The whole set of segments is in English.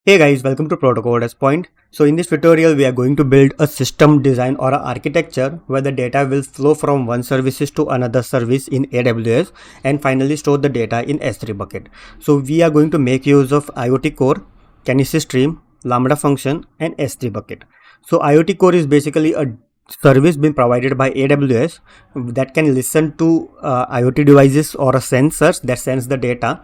Hey guys, welcome to Protocoders Point. So in this tutorial, we are going to build a system design or an architecture where the data will flow from one services to another service in AWS and finally store the data in S3 bucket. So we are going to make use of IoT Core, Kinesis Stream, Lambda function and S3 bucket. So IoT Core is basically a service being provided by AWS that can listen to IoT devices or sensors that sends the data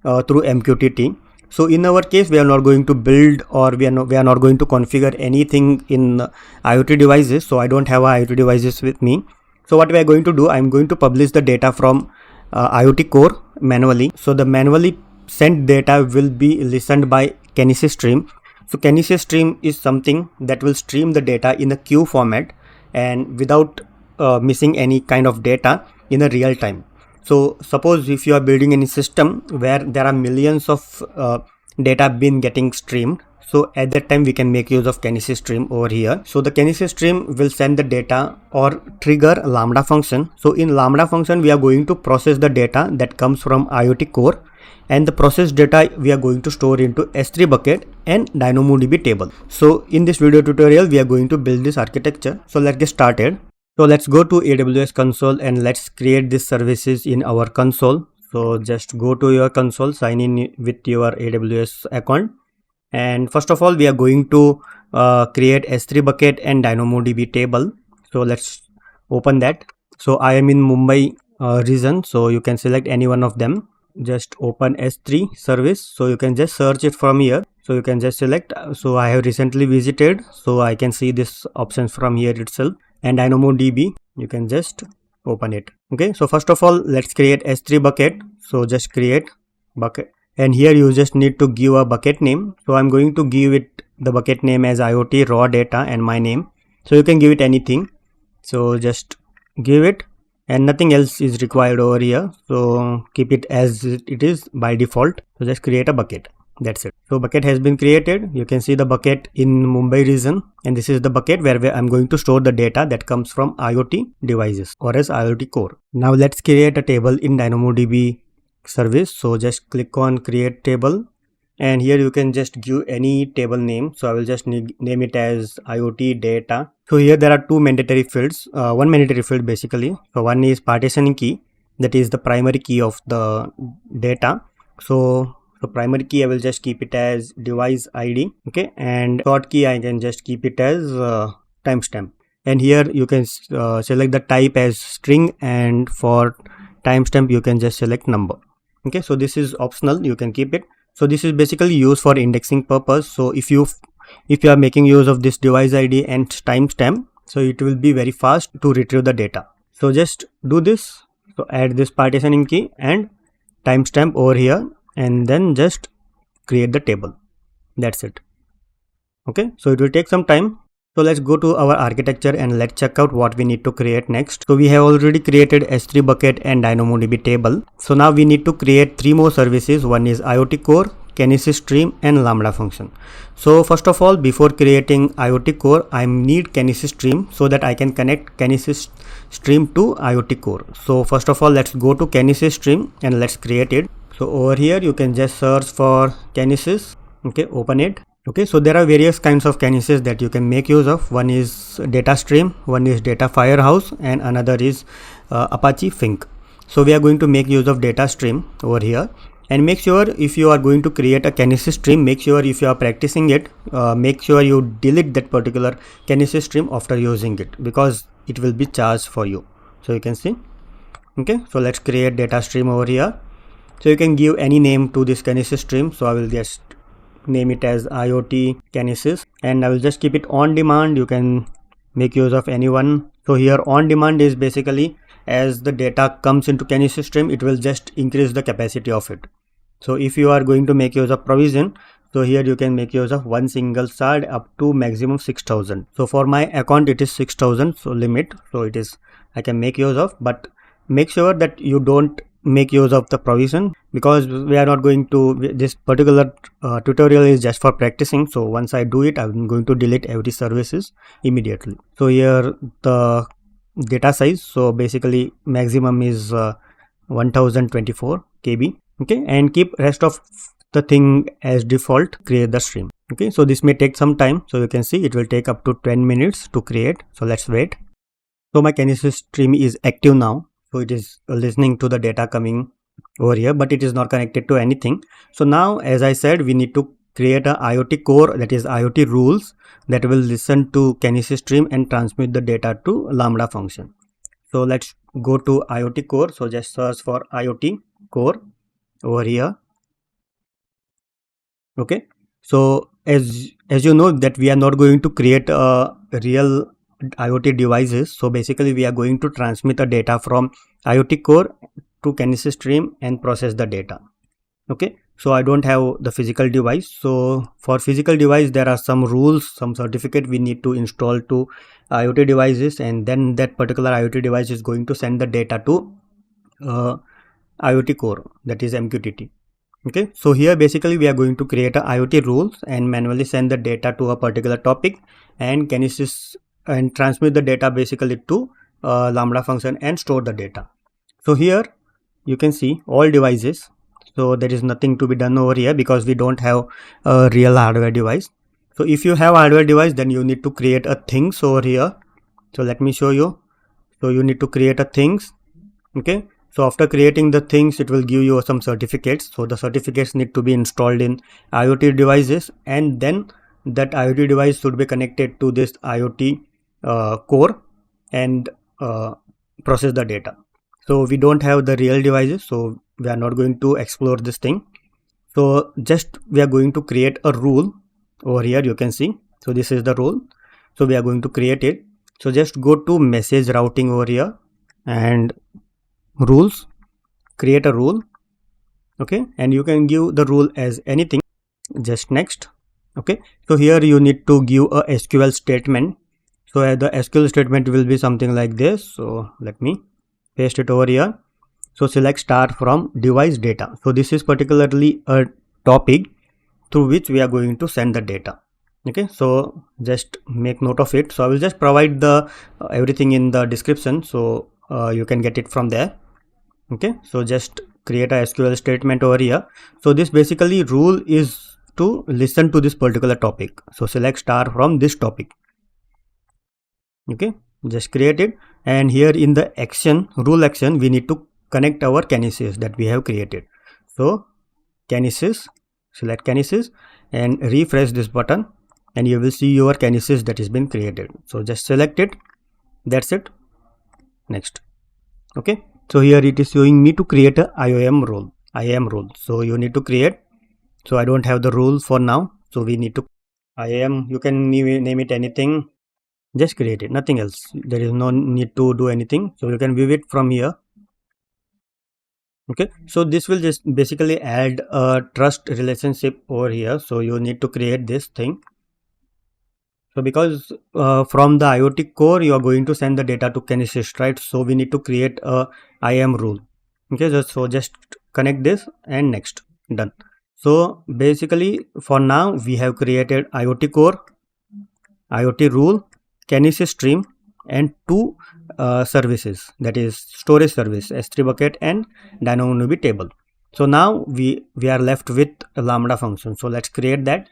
through MQTT. So in our case, we are not going to build or we are not going to configure anything in IoT devices. So I don't have IoT devices with me. So what we are going to do, I'm going to publish the data from IoT Core manually. So the manually sent data will be listened by Kinesis Stream. So Kinesis Stream is something that will stream the data in a queue format and without missing any kind of data in a real time. So suppose if you are building any system where there are millions of data been getting streamed. So at that time we can make use of Kinesis Stream over here. So the Kinesis Stream will send the data or trigger Lambda function. So in Lambda function we are going to process the data that comes from IoT Core, and the processed data we are going to store into S3 bucket and DynamoDB table. So in this video tutorial we are going to build this architecture. So let's get started. So let's go to AWS console and let's create these services in our console. So just go to your console, sign in with your AWS account. And first of all, we are going to create S3 bucket and DynamoDB table. So let's open that. So I am in Mumbai region. So you can select any one of them. Just open S3 service. So you can just search it from here. So you can just select. So I have recently visited. So I can see this options from here itself. And DynamoDB, you can just open it. Okay, so first of all, let's create S3 bucket. So just create bucket, and here you just need to give a bucket name. So I'm going to give it the bucket name as IoT raw data and my name. So you can give it anything. So just give it, and nothing else is required over here. So keep it as it is by default. So just create a bucket. That's it. So bucket has been created. You can see the bucket in Mumbai region, and this is the bucket where I'm going to store the data that comes from IoT devices or as IoT Core. Now let's create a table in DynamoDB service. So just click on create table, and here you can just give any table name. So I will just name it as IoT data. So here there are two mandatory fields, one mandatory field basically. So one is partitioning key, that is the primary key of the data. So primary key I will just keep it as device ID, okay, and short key I can just keep it as timestamp. And here you can select the type as string, and for timestamp you can just select number. Okay, so this is optional, you can keep it. So this is basically used for indexing purpose. So if you are making use of this device ID and timestamp, so it will be very fast to retrieve the data. So just do this. So add this partitioning key and timestamp over here, and then just create the table. That's it. Okay, so it will take some time. So let's go to our architecture and let's check out what we need to create next. So we have already created S3 bucket and DynamoDB table. So now we need to create three more services. One is IoT Core, Kinesis Stream and Lambda function. So first of all, before creating IoT Core, I need Kinesis Stream so that I can connect Kinesis Stream to IoT Core. So first of all, let's go to Kinesis Stream and let's create it. So over here you can just search for Kinesis. Okay, open it. Okay, so there are various kinds of Kinesis that you can make use of. One is data stream, one is data firehouse, and another is Apache Fink. So we are going to make use of data stream over here. And make sure if you are going to create a Kinesis stream, make sure if you are practicing it, make sure you delete that particular Kinesis stream after using it, because it will be charged for you. So you can see. Okay, so let's create data stream over here. So you can give any name to this Kinesis stream. So I will just name it as IoT Kinesis, and I will just keep it on demand. You can make use of anyone. So here on demand is basically as the data comes into Kinesis stream, it will just increase the capacity of it. So if you are going to make use of provision, so here you can make use of one single shard up to maximum 6,000. So for my account it is 6,000. So limit. So it is I can make use of, but make sure that you don't make use of the provision, because we are not going to, this particular tutorial is just for practicing. So once I do it, I'm going to delete every services immediately. So here the data size, so basically maximum is 1024 KB. Okay, and keep rest of the thing as default, create the stream. Okay, so this may take some time. So you can see it will take up to 10 minutes to create. So let's wait. So my Kinesis stream is active now. So it is listening to the data coming over here, but it is not connected to anything. So now, as I said, we need to create a IoT core, that is IoT rules, that will listen to Kinesis stream and transmit the data to Lambda function. So let's go to IoT core. So just search for IoT core over here. Okay, so as you know that we are not going to create a real IoT devices. So basically we are going to transmit the data from IoT core to Kinesis stream and process the data. Okay, so I don't have the physical device. So for physical device, there are some rules, some certificate we need to install to IoT devices, and then that particular IoT device is going to send the data to IoT core, that is MQTT. Okay, so here basically we are going to create a IoT rules and manually send the data to a particular topic, and Kinesis and transmit the data basically to Lambda function and store the data. So here you can see all devices. So there is nothing to be done over here because we don't have a real hardware device. So if you have hardware device, then you need to create a things over here. So let me show you. So you need to create a things. Okay, so after creating the things, it will give you some certificates. So the certificates need to be installed in IoT devices, and then that IoT device should be connected to this IoT core and process the data. So we don't have the real devices, so we are not going to explore this thing. So just we are going to create a rule over here. You can see, so this is the rule. So we are going to create it. So just go to message routing over here and rules, create a rule. Okay, and you can give the rule as anything. Just next. Okay, so here you need to give a SQL statement. So the SQL statement will be something like this. So let me paste it over here. So select star from device data. So this is particularly a topic through which we are going to send the data. Okay, so just make note of it. So I will just provide the everything in the description, so you can get it from there. Okay, so just create a SQL statement over here. So this basically rule is to listen to this particular topic. So select star from this topic. Okay, just create it, and here in the action, rule action, we need to connect our Kinesis that we have created. So Kinesis, select Kinesis and refresh this button, and you will see your Kinesis that has been created. So just select it. That's it. Next. Okay, so here it is showing me to create a IAM rule. So you need to create. So I don't have the rule for now, so we need to IAM. You can name it anything. Just create it, nothing else. There is no need to do anything. So you can view it from here. Okay, so this will just basically add a trust relationship over here. So you need to create this thing. So because from the IoT core, you are going to send the data to Kinesis, right? So we need to create a IAM rule. Okay, so just connect this and next, done. So basically for now we have created IoT core, IoT rule, Kinesis stream, and two services, that is storage service S3 bucket and DynamoDB table. So now we are left with a Lambda function. So let's create that.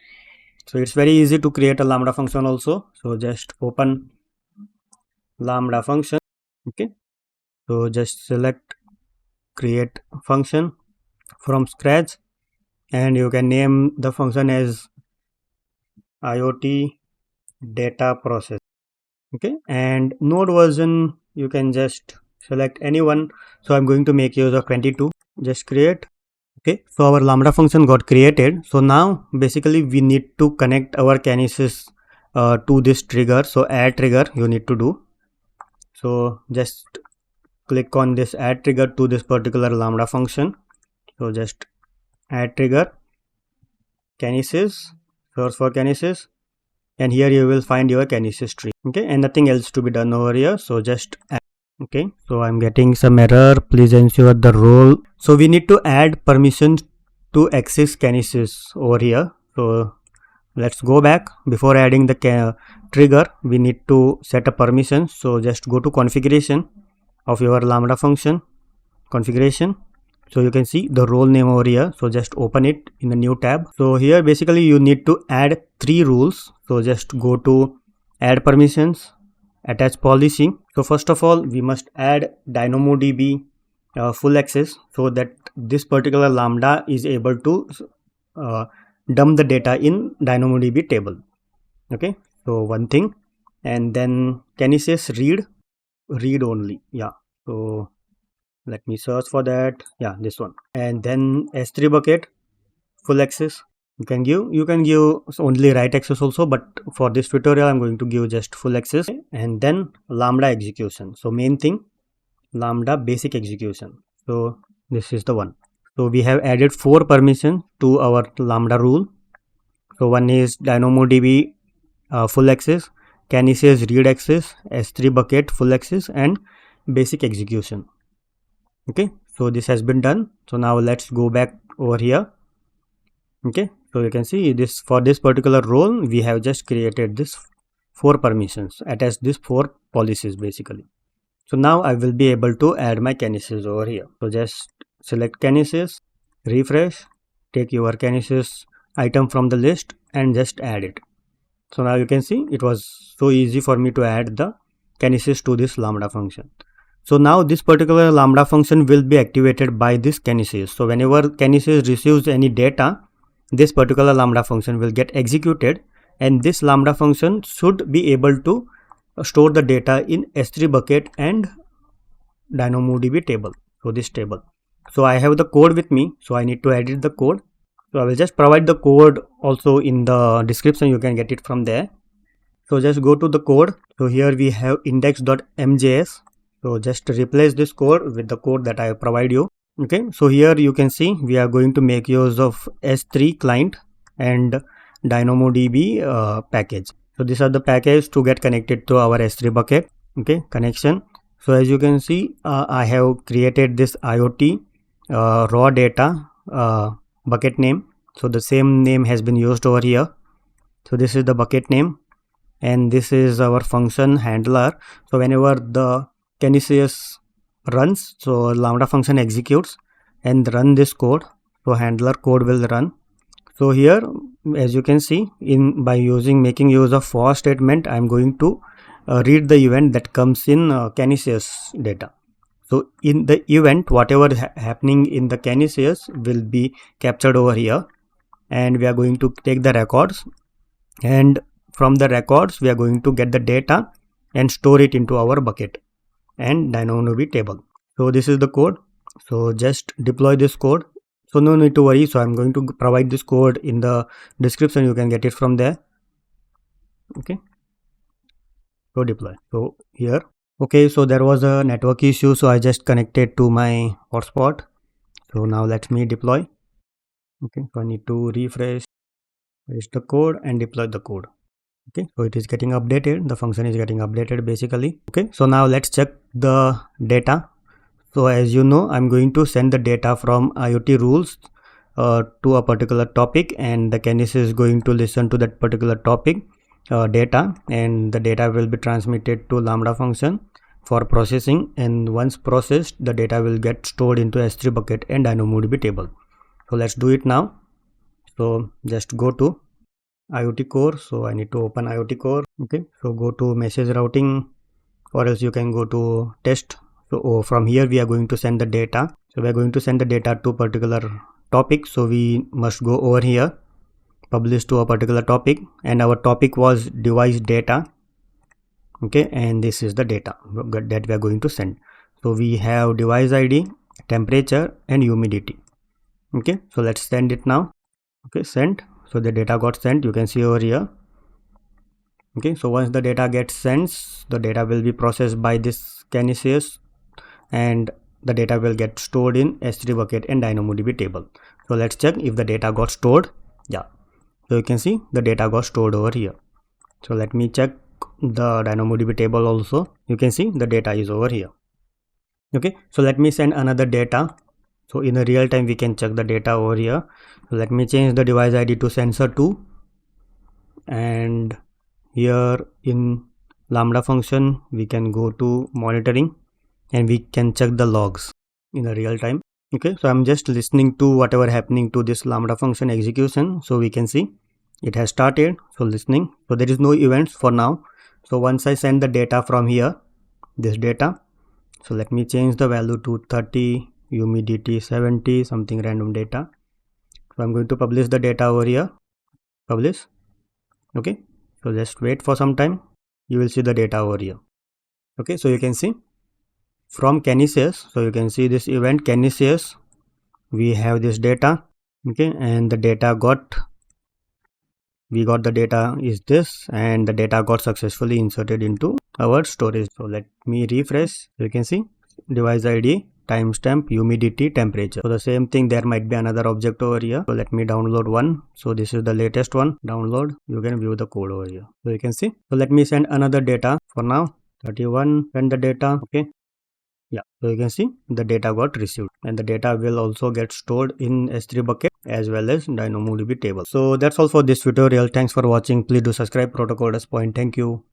So it's very easy to create a Lambda function also. So just open Lambda function. Okay, so just select create function from scratch, and you can name the function as IoT data process. Okay, and node version you can just select anyone. So I'm going to make use of 22. Just create. Okay, so our Lambda function got created. So now basically we need to connect our Kinesis to this trigger. So add trigger you need to do. So just click on this add trigger to this particular Lambda function. So just add trigger Kinesis, search for Kinesis, and here you will find your Kinesis tree. Okay, and nothing else to be done over here. So just add. Okay, so I'm getting some error. Please ensure the role. So we need to add permissions to access Kinesis over here. So let's go back. Before adding the trigger, we need to set a permission. So just go to configuration of your Lambda function, configuration, So you can see the role name over here. So just open it in the new tab. So here basically you need to add 3 rules. So just go to add permissions, attach policy. So first of all, we must add DynamoDB full access so that this particular Lambda is able to dump the data in DynamoDB table. Okay, so one thing, and then Kinesis read only. Yeah, so let me search for that. Yeah, this one. And then S3 bucket full access. You can give only write access also, but for this tutorial I'm going to give just full access. And then Lambda execution. So main thing, Lambda basic execution. So this is the one. So we have added 4 permissions to our Lambda rule. So one is DynamoDB full access, Kinesis read access, S3 bucket full access, and basic execution. Okay, so this has been done. So now let's go back over here. Okay, so you can see this, for this particular role we have just created this 4 permissions, attach this 4 policies basically. So now I will be able to add my Kinesis over here. So just select Kinesis, refresh, take your Kinesis item from the list and just add it. So now you can see it was so easy for me to add the Kinesis to this Lambda function. So now this particular Lambda function will be activated by this Kinesis. So whenever Kinesis receives any data, this particular Lambda function will get executed, and this Lambda function should be able to store the data in S3 bucket and DynamoDB table. So this table. So I have the code with me, so I need to edit the code. So I will just provide the code also in the description, you can get it from there. So just go to the code. So here we have index.mjs. So just replace this code with the code that I provide you. Okay, so here you can see we are going to make use of S3 client and DynamoDB package. So these are the package to get connected to our S3 bucket. Okay, connection. So as you can see, I have created this IoT raw data bucket name. So the same name has been used over here. So this is the bucket name, and this is our function handler. So whenever the Kinesis runs, so Lambda function executes and run this code, so handler code will run. So here as you can see, by making use of for statement, I am going to read the event that comes in Kinesis data. So in the event, whatever happening in the Kinesis will be captured over here, and we are going to take the records, and from the records we are going to get the data and store it into our bucket and DynamoDB table. So this is the code. So just deploy this code. So no need to worry. So I'm going to provide this code in the description, you can get it from there. Okay, so deploy. So here, okay, so there was a network issue, so I just connected to my hotspot. So now let me deploy. Okay, so I need to refresh the code and deploy the code. Okay, so it is getting updated, the function is getting updated basically. Okay, so now let's check the data. So as you know, I'm going to send the data from IoT rules to a particular topic, and the Kinesis is going to listen to that particular topic data, and the data will be transmitted to Lambda function for processing, and once processed the data will get stored into S3 bucket and DynamoDB table. So let's do it now. So just go to IoT Core. So I need to open IoT Core. Okay, so go to message routing, or else you can go to test. So from here we are going to send the data. So we are going to send the data to particular topic. So we must go over here, publish to a particular topic, and our topic was device data. Okay, and this is the data that we are going to send. So we have device ID, temperature, and humidity. Okay, so let's send it now. Okay, sent. So the data got sent, you can see over here. Okay, so once the data gets sent, the data will be processed by this Kinesis, and the data will get stored in S3 bucket and DynamoDB table. So let's check if the data got stored. Yeah, so you can see the data got stored over here. So let me check the DynamoDB table also. You can see the data is over here. Okay, so let me send another data. So in a real time we can check the data over here. So let me change the device ID to sensor2, and here in Lambda function we can go to monitoring, and we can check the logs in a real time. Okay, so I'm just listening to whatever happening to this Lambda function execution. So we can see it has started. So listening. So there is no events for now. So once I send the data from here, this data. So let me change the value to 30, humidity 70, something random data. So I'm going to publish the data over here. Publish. Okay. So just wait for some time. You will see the data over here. Okay. So you can see from Kinesis. So you can see this event Kinesis. We have this data. Okay. And the data we got the data is this, and the data got successfully inserted into our storage. So let me refresh. You can see device ID, timestamp, humidity, temperature. So the same thing, there might be another object over here. So let me download one. So this is the latest one. Download. You can view the code over here. So you can see. So let me send another data for now. 31. Send the data. Okay. Yeah, so you can see the data got received, and the data will also get stored in S3 bucket as well as DynamoDB table. So that's all for this tutorial. Thanks for watching. Please do subscribe. Protocol Point. Thank you.